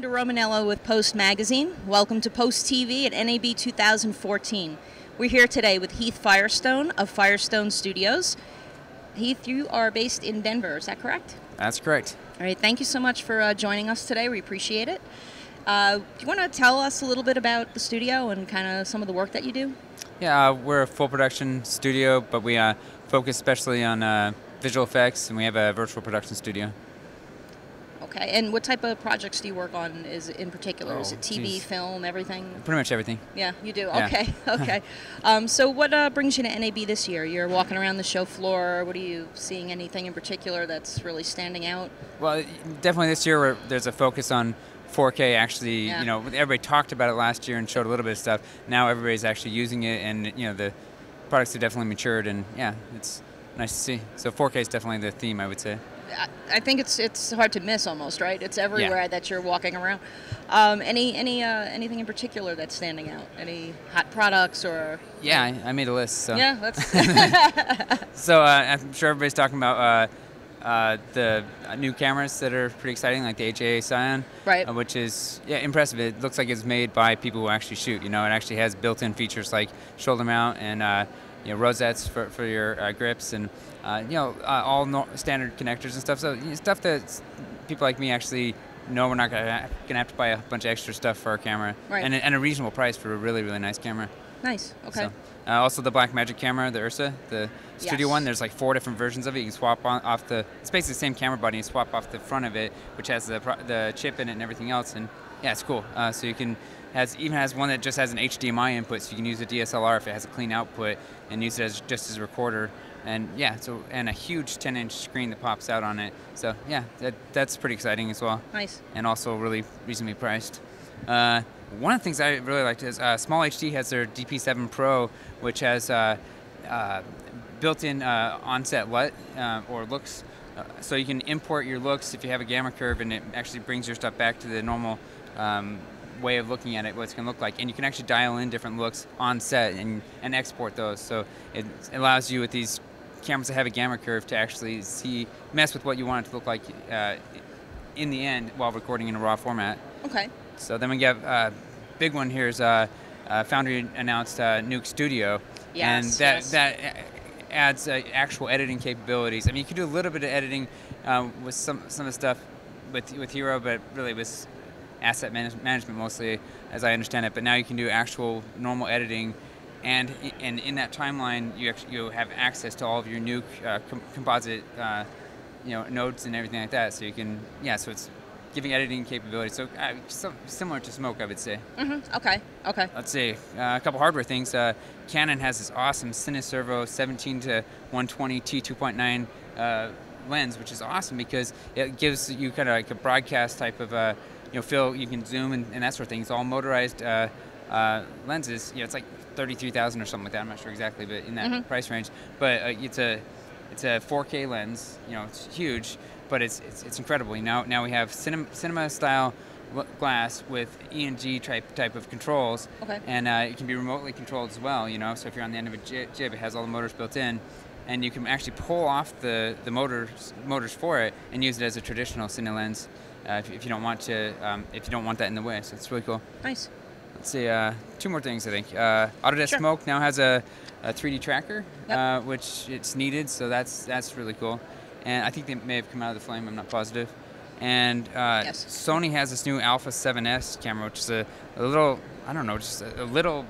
Romanello with Post Magazine. Welcome to Post TV at NAB 2014. We're here today with Heath Firestone of Firestone Studios. Heath, you are based in Denver, is that correct? That's correct. All right, thank you so much for joining us today. We appreciate it. Do you want to tell us a little bit about the studio and kind of some of the work that you do? Yeah, we're a full production studio, but we focus especially on visual effects, and we have a virtual production studio. Okay, and what type of projects do you work on in particular? Is it TV, film, everything? Pretty much everything. Yeah, you do? Yeah. Okay, okay. So what brings you to NAB this year? You're walking around the show floor. What are you seeing, anything in particular that's really standing out? Well, definitely this year there's a focus on 4K. Actually, you know, everybody talked about it last year and showed a little bit of stuff. Now everybody's actually using it, and you know, the products have definitely matured, and yeah, it's nice to see. So 4K is definitely the theme, I would say. I think it's hard to miss almost, right? It's everywhere that you're walking around. Anything in particular that's standing out? Any hot products or? Yeah, I made a list. So. Yeah, that's. So I'm sure everybody's talking about the new cameras that are pretty exciting, like the HAA Scion, right? Which is impressive. It looks like it's made by people who actually shoot. You know, it actually has built-in features like shoulder mount and you know, rosettes for your grips, and you know, all standard connectors and stuff. So stuff that people like me actually know we're not gonna have to buy a bunch of extra stuff for our camera, right? And a reasonable price for a really nice camera. Nice. Okay. So, also the Blackmagic camera, the Ursa, the studio one. There's like 4 different versions of it. You can swap off the. It's basically the same camera body. You swap off the front of it, which has the chip in it and everything else, and yeah, it's cool. So you can. Even has one that just has an HDMI input, so you can use a DSLR if it has a clean output and use it just as a recorder. And yeah, and a huge 10-inch screen that pops out on it. So yeah, that's pretty exciting as well. Nice. And also really reasonably priced. One of the things I really liked is Small HD has their DP7 Pro, which has built-in onset LUT or looks, so you can import your looks if you have a gamma curve, and it actually brings your stuff back to the normal way of looking at it, what it's going to look like, and you can actually dial in different looks on set and export those. So it allows you with these cameras that have a gamma curve to actually mess with what you want it to look like in the end while recording in a raw format. Okay. So then we get big one here is Foundry announced Nuke Studio, and that adds actual editing capabilities. I mean, you can do a little bit of editing with some of the stuff with Hero, but really with asset management mostly, as I understand it. But now you can do actual normal editing, and in that timeline you have access to all of your Nuke composite you know, nodes and everything like that. So you can so it's giving editing capabilities. So similar to Smoke, I would say. Mm-hmm. Okay. Okay. Let's see a couple hardware things. Canon has this awesome Cineservo 17-120 t2.9 lens, which is awesome because it gives you kind of like a broadcast type of you know, feel. You can zoom and that sort of thing. It's all motorized lenses. You know, it's like 33,000 or something like that. I'm not sure exactly, but in that price range. But it's a 4K lens. You know, it's huge, but it's incredible. Now we have cinema style glass with ENG type of controls. Okay. And it can be remotely controlled as well. You know, so if you're on the end of a jib, it has all the motors built in. And you can actually pull off the motors for it and use it as a traditional cine lens if you don't want to if you don't want that in the way. So it's really cool. Nice. Let's see, 2 more things I think. Autodesk Smoke now has a 3D tracker, which it's needed, so that's really cool. And I think they may have come out of the flame. I'm not positive. And Sony has this new Alpha 7S camera, which is a little, I don't know, just a little.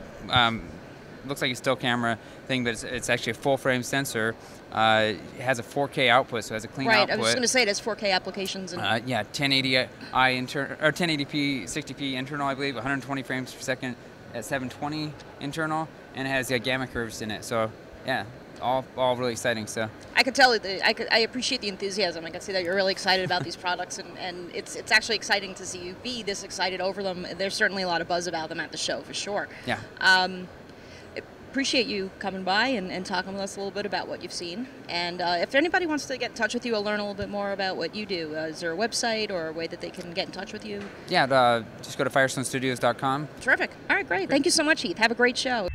Looks like a still camera thing, but it's actually a full-frame sensor. It has a 4K output, so it has a clean output. Right, I was just going to say it has 4K applications. And yeah, 1080i or 1080p, 60p internal, I believe, 120 frames per second at 720 internal, and it has gamma curves in it. So yeah, all really exciting. So I could tell I appreciate the enthusiasm. I can see that you're really excited about these products, and it's actually exciting to see you be this excited over them. There's certainly a lot of buzz about them at the show, for sure. Yeah. appreciate you coming by and talking with us a little bit about what you've seen. And if anybody wants to get in touch with you or learn a little bit more about what you do, is there a website or a way that they can get in touch with you? Yeah, just go to firestonestudios.com. Terrific. All right, great. Thank you so much, Heath. Have a great show.